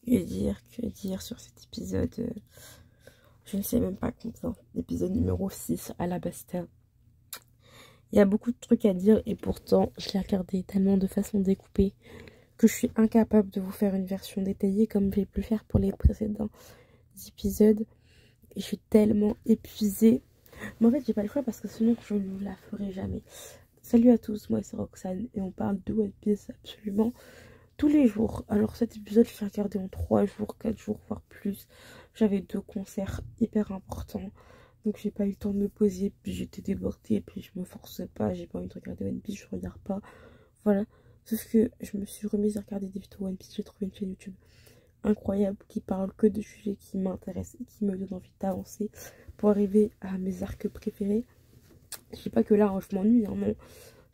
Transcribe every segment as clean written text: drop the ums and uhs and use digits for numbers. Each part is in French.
Que dire sur cet épisode je ne sais même pas combien. L'épisode numéro 6 à la Basta. Il y a beaucoup de trucs à dire et pourtant je l'ai regardé tellement de façon découpée que je suis incapable de vous faire une version détaillée comme j'ai pu le faire pour les précédents épisodes. Et je suis tellement épuisée. Mais en fait j'ai pas le choix parce que sinon je ne la ferai jamais. Salut à tous, moi c'est Roxane et on parle de One Piece absolument tous les jours. Alors cet épisode je l'ai regardé en 3 jours, 4 jours voire plus. J'avais 2 concerts hyper importants. Donc j'ai pas eu le temps de me poser, puis j'étais débordée, puis je me force pas, j'ai pas envie de regarder One Piece, je regarde pas. Voilà. Sauf que je me suis remise à regarder des vidéos One Piece, j'ai trouvé une chaîne YouTube incroyable qui parle que de sujets qui m'intéressent et qui me donnent envie d'avancer pour arriver à mes arcs préférés. Je dis pas que là je m'ennuie, hein, non.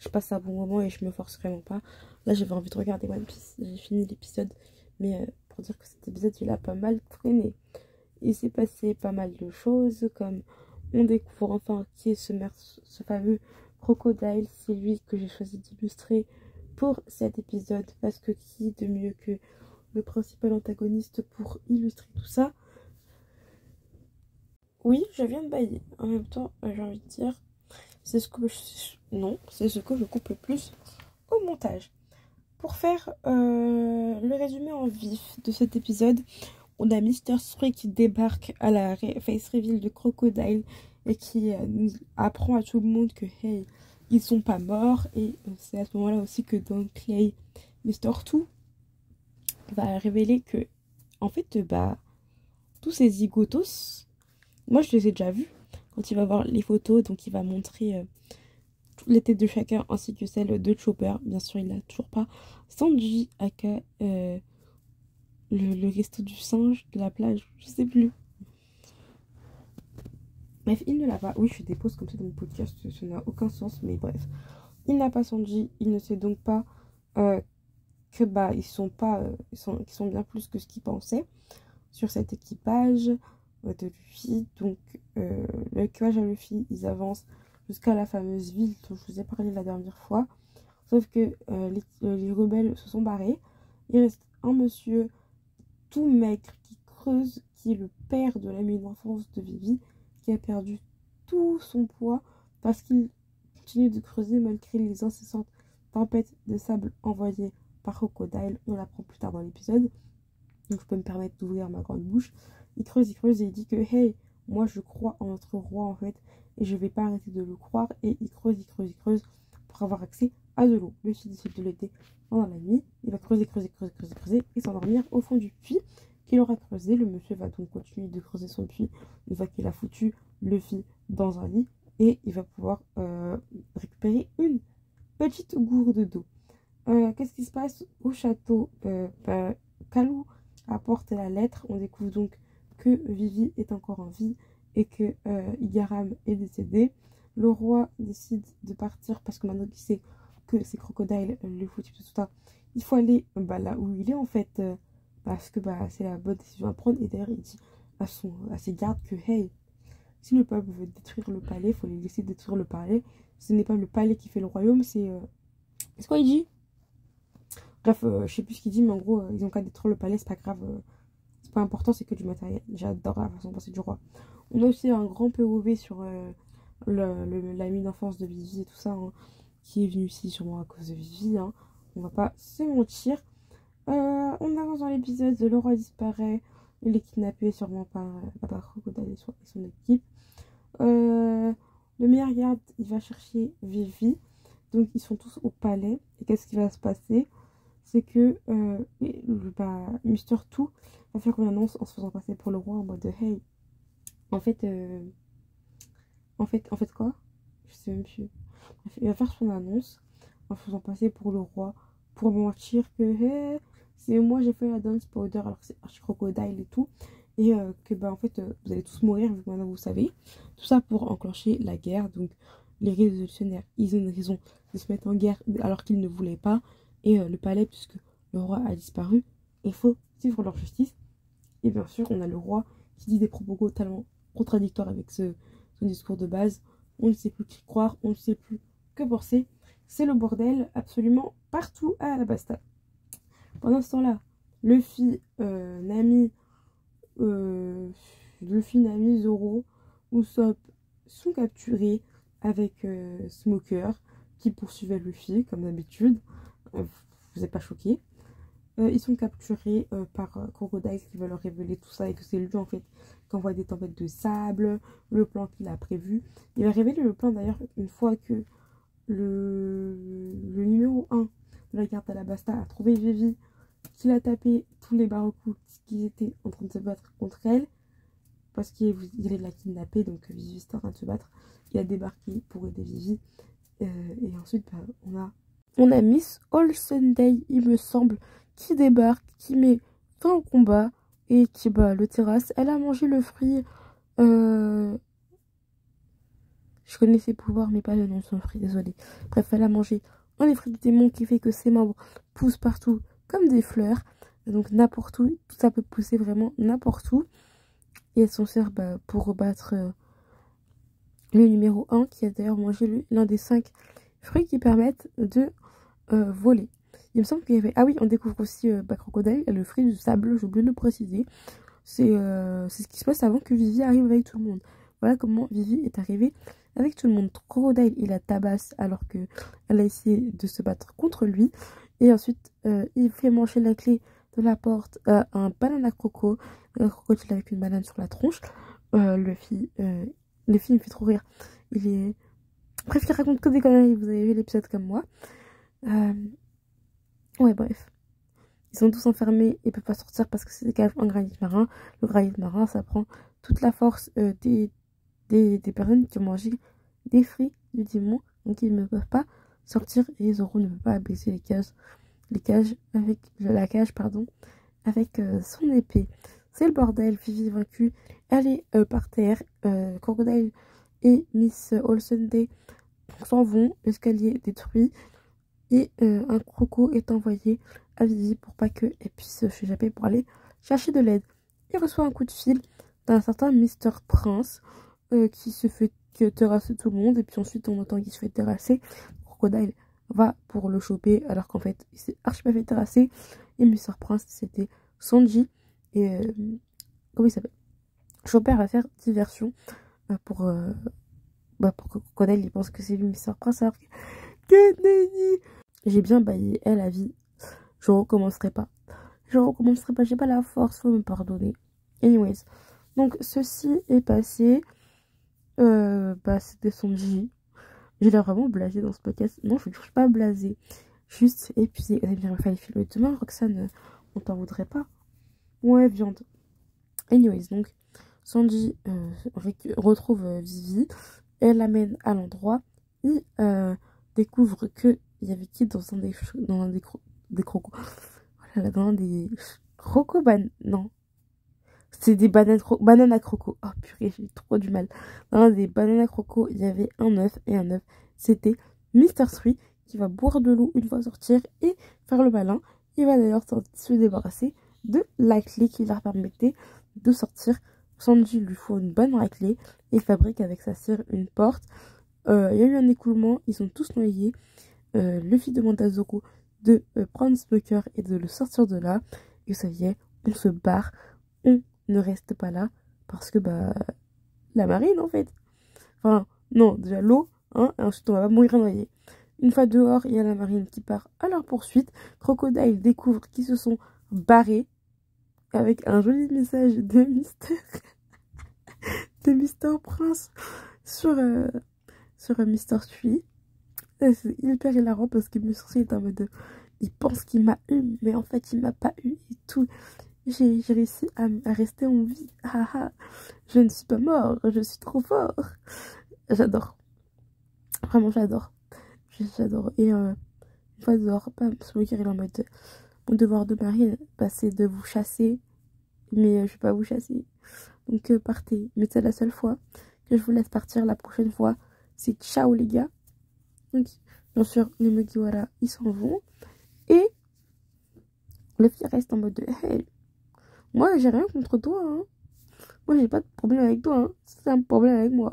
Je passe un bon moment et je me force vraiment pas. Là j'avais envie de regarder One Piece, j'ai fini l'épisode, mais pour dire que cet épisode il a pas mal traîné. Il s'est passé pas mal de choses, comme on découvre enfin qui est ce fameux crocodile. C'est lui que j'ai choisi d'illustrer pour cet épisode, parce que qui de mieux que le principal antagoniste pour illustrer tout ça. Oui, je viens de bailler. En même temps, j'ai envie de dire, c'est ce que c'est ce que je coupe le plus au montage. Pour faire le résumé en vif de cet épisode, on a Mr. Three qui débarque à la face reveal de Crocodile et qui nous apprend à tout le monde que hey, ils sont pas morts. Et c'est à ce moment là aussi que Don Clay, Mr. Two, va révéler que en fait tous ces zigotos, moi je les ai déjà vus quand il va voir les photos. Donc il va montrer toutes les têtes de chacun ainsi que celle de Chopper. Bien sûr il n'a toujours pas Sanji aka le resto du singe de la plage, je sais plus. Bref, il ne l'a pas. Oui, je fais des pauses comme ça dans mon podcast, ça n'a aucun sens, mais bref. Il n'a pas Sanji, il ne sait donc pas que ils sont pas, ils sont bien plus que ce qu'il pensait sur cet équipage de Luffy. Donc, l'équipage à Luffy, ils avancent jusqu'à la fameuse ville dont je vous ai parlé la dernière fois. Sauf que les rebelles se sont barrés. Il reste un monsieur tout maigre qui creuse, qui est le père de l'ami d'enfance de Vivi, qui a perdu tout son poids parce qu'il continue de creuser malgré les incessantes tempêtes de sable envoyées par Crocodile. On l'apprend plus tard dans l'épisode, donc je peux me permettre d'ouvrir ma grande bouche. Il creuse et il dit que hey, moi je crois en notre roi en fait, et je vais pas arrêter de le croire. Et il creuse pour avoir accès à de l'eau. Le fils décide de l'aider pendant la nuit. Il va creuser et s'endormir au fond du puits qu'il aura creusé. Le monsieur va donc continuer de creuser son puits une fois qu'il a foutu Luffy dans un lit, et il va pouvoir récupérer une petite gourde d'eau. Qu'est-ce qui se passe au château? Kalou apporte la lettre. On découvre donc que Vivi est encore en vie et que Igaram est décédé. Le roi décide de partir parce que maintenant qu'il sait que c'est Crocodile le foutu tout ça, il faut aller là où il est en fait, parce que c'est la bonne décision à prendre. Et d'ailleurs il dit à ses gardes que hey, si le peuple veut détruire le palais, il faut les laisser détruire le palais. Ce n'est pas le palais qui fait le royaume, c'est quoi il dit? Bref, je sais plus ce qu'il dit, mais en gros ils ont qu'à détruire le palais, c'est pas grave, c'est pas important, c'est que du matériel. J'adore la façon de penser du roi. On a aussi un grand POV sur l'ami d'enfance de Vivi et tout ça, hein, qui est venu ici sûrement à cause de Vivi, hein. On va pas se mentir. On avance dans l'épisode, le roi disparaît, il est kidnappé sûrement par Crocodile et son équipe. Le meilleur garde, il va chercher Vivi, donc ils sont tous au palais. Et qu'est-ce qui va se passer? C'est que Mr. Two va faire une annonce en se faisant passer pour le roi en mode de hey, en fait quoi? Je sais même plus. Il va faire son annonce en faisant passer pour le roi, pour mentir que hey, c'est moi j'ai fait la dance powder alors que c'est Archie Crocodile et tout, et que en fait vous allez tous mourir vu que maintenant vous savez. Tout ça pour enclencher la guerre. Donc les révolutionnaires, ils ont une raison de se mettre en guerre alors qu'ils ne voulaient pas, et le palais, puisque le roi a disparu, il faut suivre leur justice. Et bien sûr on a le roi qui dit des propos totalement contradictoires avec son discours de base. On ne sait plus qui croire, on ne sait plus que penser. C'est le bordel absolument partout à la Basta. Pendant ce temps-là, Luffy, Nami, Zoro, Usopp sont capturés avec Smoker qui poursuivait Luffy comme d'habitude. Vous n'êtes pas choqués. Ils sont capturés par Crocodile qui va leur révéler tout ça et que c'est lui en fait qui envoie des tempêtes de sable, le plan qu'il a prévu. Il va révéler le plan d'ailleurs une fois que le numéro 1 de la carte Alabasta a trouvé Vivi, qu'il a tapé tous les Baroku qui étaient en train de se battre contre elle parce qu'il l'a kidnappé, donc Vivi était en train de se battre. Il a débarqué pour aider Vivi et ensuite bah, on a Miss All Sunday, il me semble, qui débarque, qui met fin au combat et qui bat le terrasse. Elle a mangé le fruit. Je connais ses pouvoirs, mais pas le nom de son fruit, désolé. Bref, elle a mangé un des fruits du démon qui fait que ses membres poussent partout comme des fleurs. Donc n'importe où, tout ça peut pousser vraiment n'importe où. Et elles sont sert pour rebattre le numéro 1 qui a d'ailleurs mangé l'un des 5 fruits qui permettent de voler. Il me semble qu'il y avait... Ah oui, on découvre aussi Crocodile, le fruit du sable, j'ai oublié de le préciser. C'est ce qui se passe avant que Vivi arrive avec tout le monde. Voilà comment Vivi est arrivée avec tout le monde. Crocodile, il la tabasse alors qu'elle a essayé de se battre contre lui. Et ensuite, il fait manger la clé de la porte à un banana croco. Un crocodile avec une banane sur la tronche. Le film me fait trop rire. Il est... Bref, il raconte que des conneries. Vous avez vu l'épisode comme moi. Ouais, bref. Ils sont tous enfermés et ne peuvent pas sortir parce que c'est des cages en granit marin. Le granit marin, ça prend toute la force des personnes qui ont mangé des fruits du démon. Donc ils ne peuvent pas sortir et Zoro ne peut pas baisser la cage avec son épée. C'est le bordel. Vivi vaincue. Elle est par terre. Crocodile et Miss All Sunday s'en vont. L'escalier détruit. Et un croco est envoyé à Vivi pour pas qu'elle puisse s'échapper pour aller chercher de l'aide. Il reçoit un coup de fil d'un certain Mr. Prince qui se fait terrasser tout le monde. Et puis ensuite on entend qu'il se fait terrasser. Crocodile va pour le choper alors qu'en fait il s'est archi pas fait terrasser. Et Mr. Prince c'était Sanji. Et comment il s'appelle? Chopper va faire diversion pour que Crocodile il pense que c'est lui Mr. Prince alors que nenni. J'ai bien baillé, elle a vie. Je recommencerai pas. J'ai pas la force, faut me pardonner. Anyways. Donc, ceci est passé. C'était Sanji. J'ai l'air vraiment blasé dans ce podcast. Non, je ne suis pas blasé. Juste épuisé. Il fallait filmer demain, Roxane. On t'en voudrait pas. Ouais, viande. Anyways, donc, Sanji retrouve Vivi. Elle l'amène à l'endroit. Il découvre que il y avait qui dans des crocos. Voilà, dans des crocos non. C'est des bananes à croco. Oh purée, j'ai trop du mal. Dans des bananes à croco, il y avait un œuf et un œuf. C'était Mr. Three qui va boire de l'eau une fois sortir et faire le malin. Il va d'ailleurs se débarrasser de la clé qui leur permettait de sortir. Sanji lui faut une bonne raclée et il fabrique avec sa sœur une porte. Il y a eu un écoulement, ils sont tous noyés. Luffy demande à Zoro de prendre Smoker et de le sortir de là. Et ça y est, on se barre. On ne reste pas là parce que la marine en fait. Enfin, non, déjà l'eau, hein, et ensuite on va mourir noyé. Une fois dehors, il y a la marine qui part à leur poursuite. Crocodile découvre qu'ils se sont barrés avec un joli message de Mr. Prince sur Mr. Three. C'est hyper hilarant parce que Mr. Three est en mode il pense qu'il m'a eu, mais en fait il m'a pas eu et tout. J'ai réussi à rester en vie. Je ne suis pas mort, je suis trop fort. J'adore. Vraiment, j'adore. J'adore. Et une fois dehors, Smoker il est en mode mon devoir de marine, c'est de vous chasser. Mais je vais pas vous chasser. Donc partez. Mais c'est la seule fois que je vous laisse partir. La prochaine fois, c'est ciao les gars. Donc, bien sûr, les Mugiwara, ils s'en vont. Et le fils reste en mode hey, moi j'ai rien contre toi, hein. Moi j'ai pas de problème avec toi, hein. C'est un problème avec moi.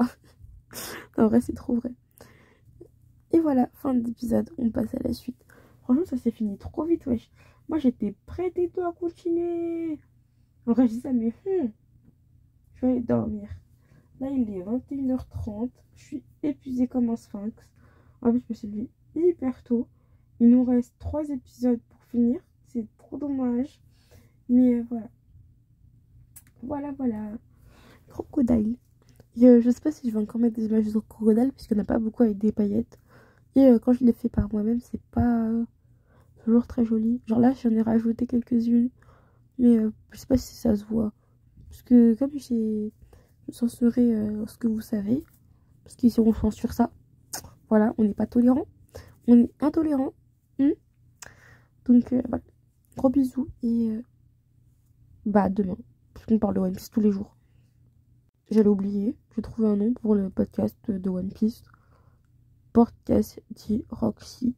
En vrai, c'est trop vrai. Et voilà, fin de l'épisode, on passe à la suite. Franchement, ça s'est fini trop vite, wesh. Moi, j'étais prête et tout à continuer. En vrai, je dis ça, mais je vais aller dormir. Là, il est 21h30. Je suis épuisée comme un sphinx. En plus, je me suis levée hyper tôt. Il nous reste 3 épisodes pour finir. C'est trop dommage. Mais voilà. Voilà. Crocodile. Je sais pas si je vais encore mettre des images de crocodile, puisqu'il n'y en a pas beaucoup avec des paillettes. Et quand je les fais par moi-même, c'est pas toujours très joli. Genre là, j'en ai rajouté quelques-unes. Mais je sais pas si ça se voit. Parce que comme j'ai censuré ce que vous savez, parce qu'ici on censure ça. Voilà, on n'est pas tolérant. On est intolérant. Donc voilà. Gros bisous et bah à demain. Parce qu'on parle de One Piece tous les jours. J'allais oublier. J'ai trouvé un nom pour le podcast de One Piece. Podcast dit Roxy.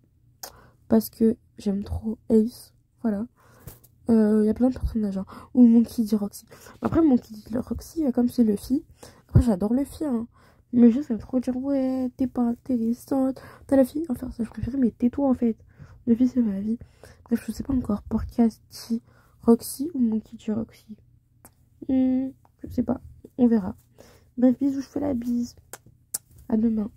Parce que j'aime trop Ace. Voilà. Il y a plein de personnages. Hein. Ou Monkey D. Roxy. Après, Monkey D. Roxy, comme c'est Luffy. Après, j'adore Luffy. Hein. Mais juste, ça me trop dire, ouais, t'es pas intéressante. T'as la fille. Enfin, ça, je préférais, mais tais-toi en fait. Luffy, c'est ma vie. Bref, je sais pas encore. Podcast D. Roxy ou Monkey D. Roxy. Je sais pas. On verra. Bref, bisous, je fais la bise. À demain.